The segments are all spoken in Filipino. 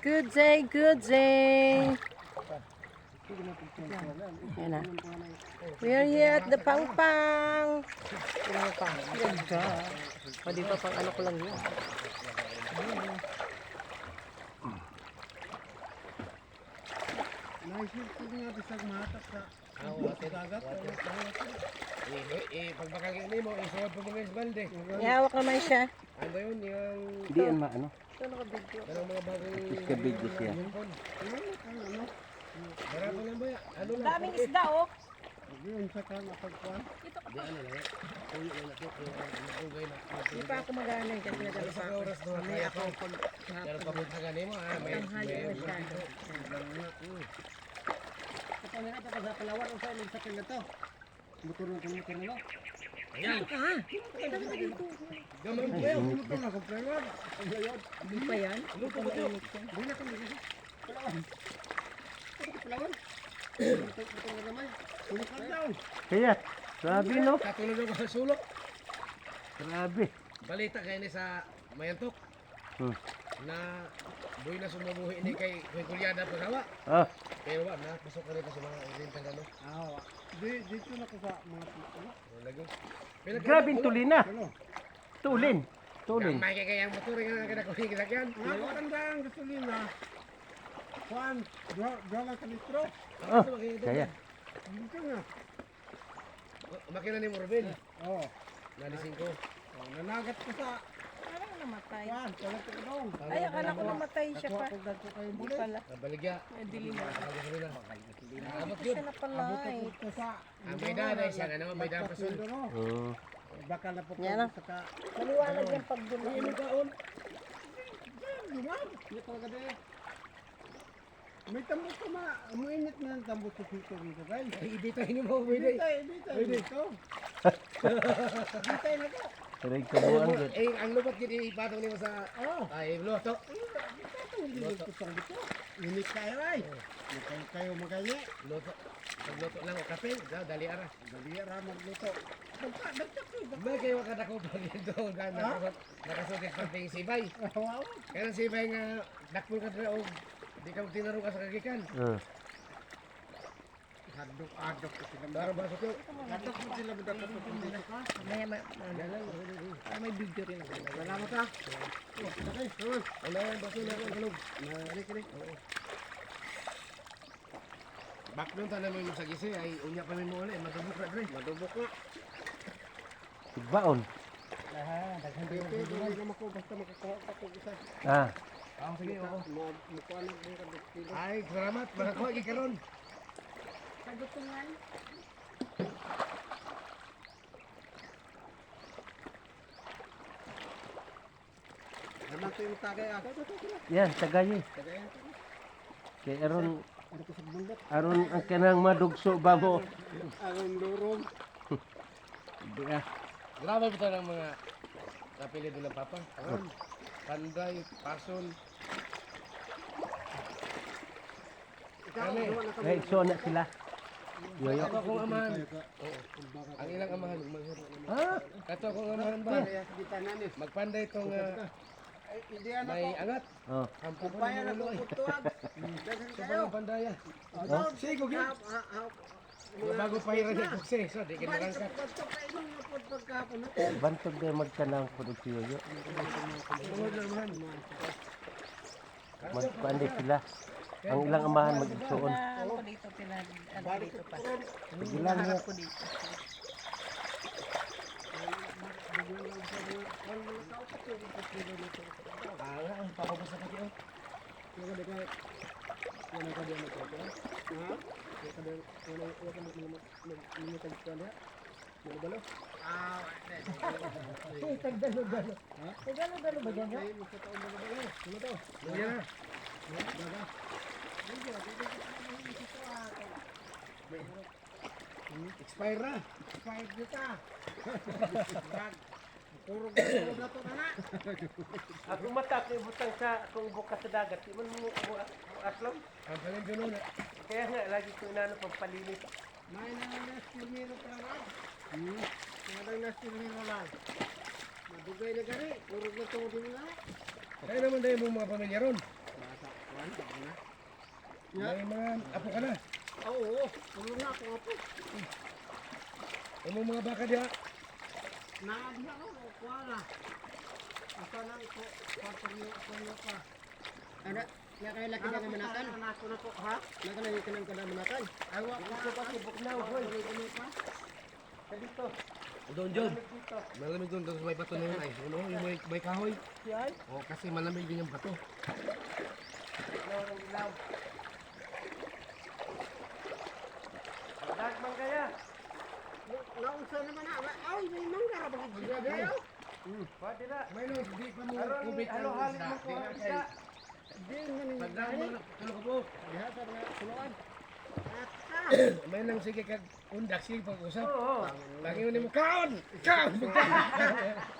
Good day, good day. Yan na. We are here at the Pangpang. Pangpang. Ganda. O, di ba pang ano ko lang yun. Naisip ko nga bisag matak sa dagat. Pagbakal ini mo, isuod po mga isbalde. Ihawak naman siya. Ano yun, yung... Hindi yan maano. Ito nakabidyo. Anong mga bagong... Iskabidyo siya. Barato lang ba yan? Ano lang? Daming isda, oh. Yun sa kang pagkuhan. Di ano lang yan. Tuyo lang natin. Naugay na. Hindi pa ako mag-aanay kasi nagano pa ako. Oras na May ako pag pero papunta ka nimo, may... tanghali na siya. Ito na ito sa Palawan o sa ilang sakil na to. Motor na no? Ayan! Gamay ko yun. Motor na kung Palawan. Hindi pa yan. Luto ko to. Hindi na kung Palawan. Palawan. Motor na naman. Sulok daw. Kaya, grabe no. Katulog ako sa sulok. Grabe. Balita kayo ni sa Mayantok. Na buhay na sumubuhi ni kay Kulyada Pagawa. Ah, Pero na, pasok ka rin sa mga rintang ano. Dito na ko sa mga ano. Lagi. grabing tulin na. Ano? Tulin. Tulin. May kaya motor nga kada ko yung kisakyan. Ang magandang gasolina. Kuan, dua lang ka litro. Oh, kaya. Dito nga. Makina ni Morbin. Oo. Nani 5. Nanagat ko sa Parang namatay. kuan. Talag ko daw. Ay, akala ko namatay siya pa. Ako dagko kayo Hindi muli. pala. Baligya. Ay, dilim na. Abot Hindi yun. siya napala eh. Ito sa Ang may dada siya ano, may dada pa sul. Oh. Baka na po Yan na. sa ka. Maliwanag yung pagdulo. Lumab. Hindi talaga din. May tambos ko mainit na ang tambos sa sito rito guys. Ay, dito ini mo pwede. Dito. Dito na ko. Pero kabuan gud. Eh, ang lubat gid ipatong nimo sa Oh. ay loto. Dito dito. Unik kayo ay. Kayo magaye. Loto. Pagluto lang o kape, dali ara. Dali ra magluto. May kayo kada ko pa dito nakasugit pa ting sibay. Wow. Kaya sibay nga dakpol ka dra og di ka tinaro ka sa kagikan. Hadok ko sila. Daro ba sa to? Hadok mo sila budak ko pindina ka. Maya, may video rin ako. Salamat ha. Okay, naman. Wala yan, baso na ako galog. Kali. Background tanan mo yung sagisi ay unya pa mi mo ulit, madubok ra dre. Madubok na. Sigbaon. Dito na ako basta makakuha ka ko isa. Ah, Sige, oo. Mukha na mo ka dito. Ay, salamat. Makakuha gi karon. Pagutungan. Ano to yung tagay ako? yan tagay. Kay aron Ano ko sa bundok? aron ang kanang madugso ba mo. Aron lurong. Di ah. Grabe bitaw ng mga napili nila papa. Panday, pason. Kami. Ay, so na sila. Yoyo. Kato akong amahan. Ang ilang amahan. Ah, Kato akong amahan ba? Kaya sa gitanan eh. Magpanday itong Hindi ano may ko. angat. oh. Kampo pa Bayan ng ako ulo eh. kutuag. Dagan Sa kayo. mga pandaya. Oh, Sige, gugil. Bago pa hiran yung kukse. So, di ka narangkat. Bantog din magkanang pudog si Yoyo. Tulog lang man. Magpandi sila. Ang ilang amahan magigsoon. Ano ko dito, ano dito pa. Pagilan mo. Harap ko dito. Ang papabos sa kati. Galo-galo ba dyan? Yan na. Expire na. Expired dito. Puro na to na. Ako mata kay butang sa akong bukas sa dagat. Di man mo aslom. Ang paling na. Kaya nga lagi ko inano pagpalinis. May na stilmiro pa lang. May na stilmiro lang. Madugay na gani. Puro na to din na. Kaya naman dahil mo mga pamilya ron. May mga apo ka na. Oo, pulo na ako po. Ang mga baka diha. Nakadiha ko, kuha na. Asa lang ko, patunyo pa. Ano, nakalaki na manakan? Anak ko na po, ha? Nakalaki ka ng manakan? Ay, wak ko pa si Buknaw, hoy. Sa dito. Doon, John. Malamig dito. Malamig doon sa may bato na yun ay. Ano, yung may kahoy. Yan. O, kasi malamig din yung bato. Ilaw ng ilaw. Dag man kaya. Naunsa naman na. Ay, may mangga ra bagay sila dayo. Pwede na. May no, hindi pa mo Aron kubit ang halo-halo isda. mo ko Di na ang kay. isda. Di man ni. Pagdaan mo na, tulog ko po. Diha sa mga sunuan. May nang sige kag undak sige pag-usap. Oo. Panginoon mo, kaon! Kaon!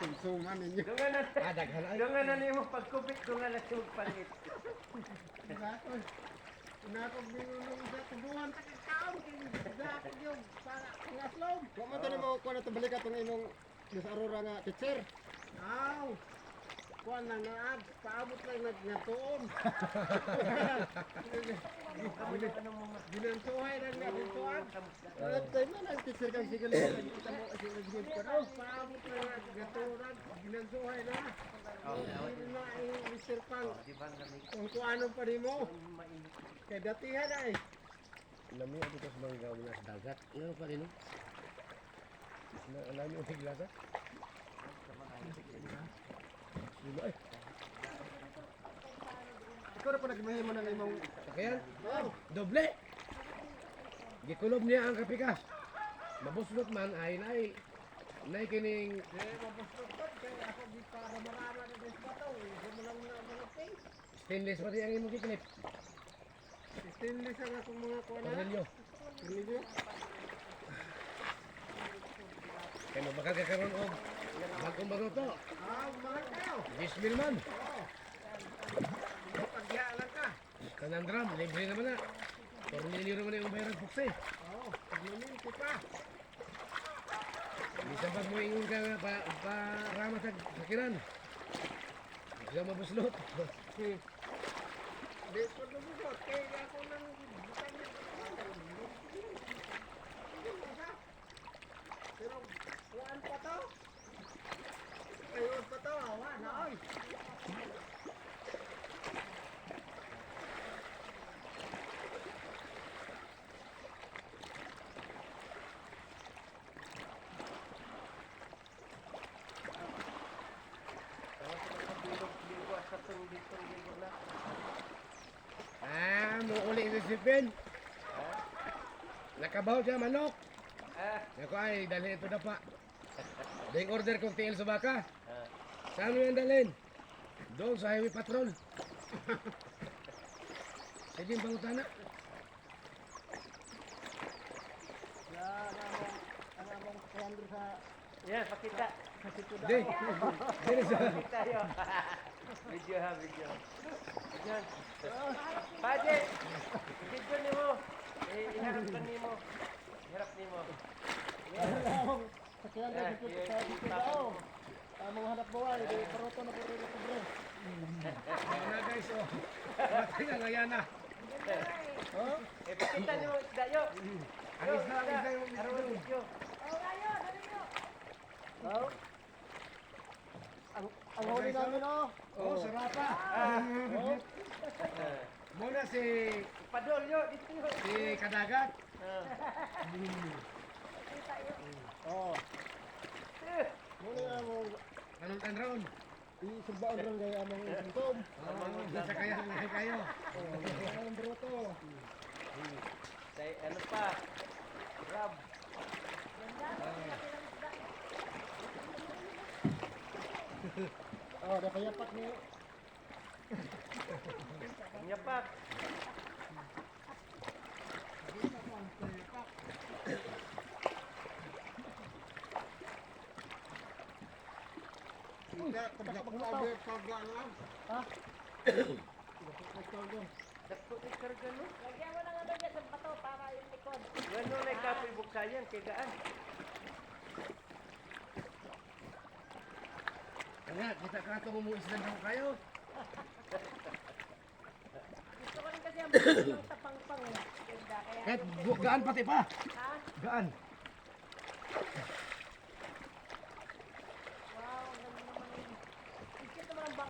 Sumsuman ninyo. Dungan na. Daghan ay. Dungan na nimo pagkupit dungan na sug pangit. Bakit? Nakog binulong sa tubuhan ta kay kaon kay dakog yung para ngaslom. Wa man tani mo kuha na to balik atong imong sa arora nga teacher. Aw. Kuha na naag paabot lang na tuon. Binantuhay lang na tuon. At tayo na lang teacher kang sige lang kita mo kasi nag-give ko na paabot lang na tuon. Binantuhay na. Hindi na Mr. Pang. Kung ano pa rin mo. Kaya datihan ay. Lami ako sa mga gawin sa dagat. Ano pa rin no? Alam niyo ang glasa? Sino ay? Ikaw na pa nagmahimo ng imong. Kaya Wow. doble. Gikulob niya ang kapikas. Mabuslot man ay nay kining Mabustod kaya ako di para marama na des bato. Gumulang na mga ping. stainless pati ang imong giklip. Stainless ang akong mga kuha na. Cornelio. Cornelio. Kaya mabakal ka karon og bagong bago to. Ah, mahal kayo. 10,000 man. Pagdiha lang ka. Kanandram, libre naman na. Cornelio naman yung bayaran pukse. Oo, pagmaminti pa. Bisa pag mo ingon ka nga pa rama sa sakiran. Sila mabuslot. Di ko dumugot. Kaya ako nang butang na. Pero, kuhaan pa to. Ayun pa to. Awa na oy. Muuli si Sipin. Nakabaw siya manok. Ako ay dalhin ito na pa. Dahil order kong tiil sa baka. Saan mo yan dalhin? Doon sa highway patrol. Sige yung pangutana. Ang among kuhaan sa Yan, pakita. Di. Dili sa... Tayo. Video ha, video. Yan. Pade, video nimo. Iharap ka nimo. Iharap nimo. Kaya na dito sa dito daw. Among hanap buhay, di paruto na puro dito bro. Mga guys, oh. Matay na yan na. Oh? Pakita nimo dayo. Ang isda yung Araw video. Oh? Ang huli namin oh. Oh, sarapa. Oh? Muna si Padol yo dito. Kadagat. Oh. Muli among Anong tanraon? isurbaon rin kaya among sintom. Sa kaya na kayo. Oh, ang bruto. Say ano pa? Grab. Oh, nakayapak ni. Nyapak. Pagkakapag-abot pag-ano. Ha? Dako ni karga no. Lagyan mo ng ano dyan sa bato para yung likod. Wano na kapoy buksayan kay gaan. Kaya, kita ka ito mo isdan daw kayo. Sa pangpang. Ganda. Kaya, Kahit gaan pati pa. ha? Gaan.